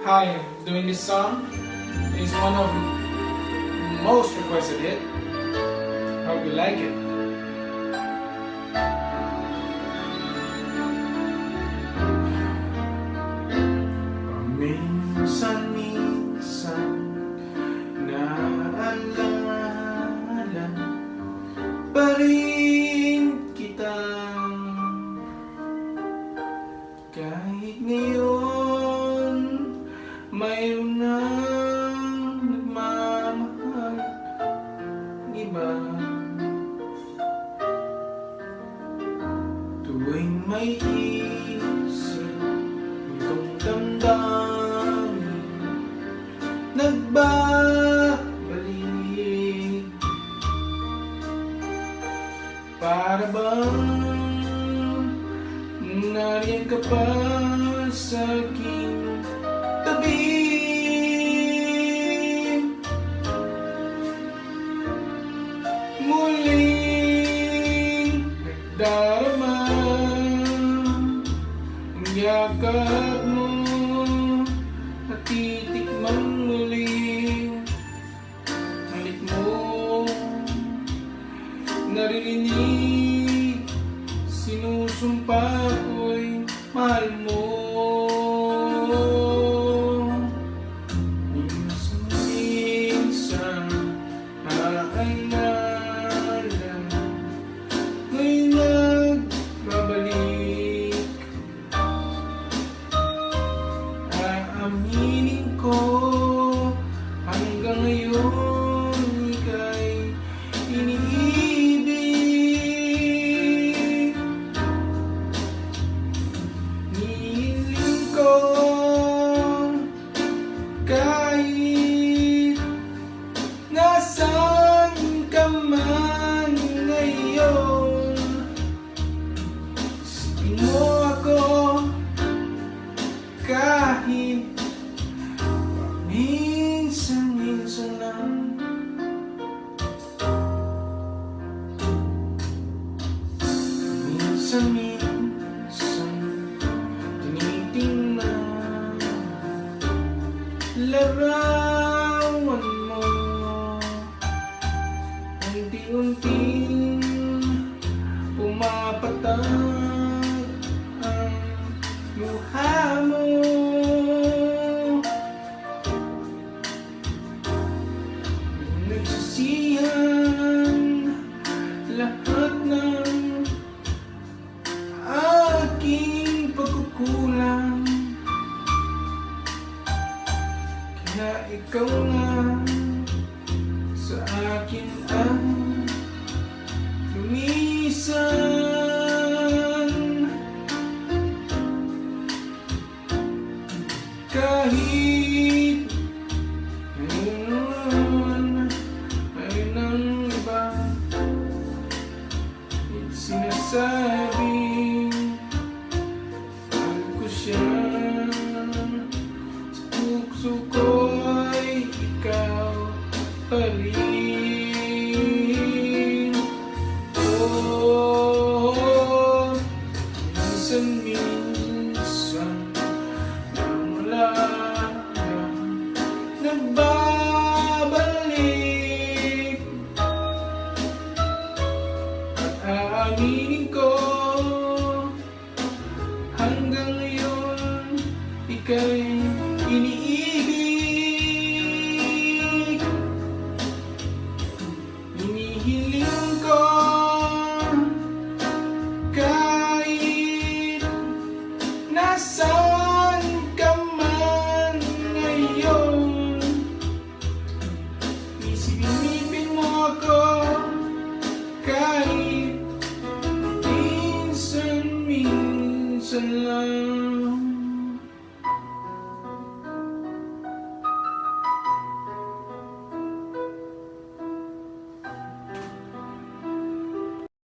Hi, doing this song is one of most requested hit. Hope you like it. Paminsan-minsan naalala pa rin kita, kahit ngayon mayroon nang nagmamahal ng iba. Tuwing may isip itong damdamin nagbabalik, para bang nariyan ka pa sa aking tabi. Muling nagdarama ang yakap mo at titikmang muli ang lik mo. Naririnig, sinusumpa ko'y mahal mo. Minsan-minsan aalala mo'y nagbabalik. Aaminin ko hanggang ngayon ika'y iniibig. Nihiling ko kahit nasaan ka man ngayon, isipin mo ako kahit minsan-minsan lang. Minsan-minsan tinitingnan larawan mo, unti-unting pumapatag ang luha mo. Nagsisihan lahat ng aking pagkukulang, kaya ikaw nga sa akin ang lumisan. Kahit ngayon mayroon ng iba sinasabing mahal ko siya, sa puso ko'y ikaw pa rin. Oh, minsan-minsan nang wala na nagbabalik, at aaminin ko hanggang ngayon ika'y iniibig.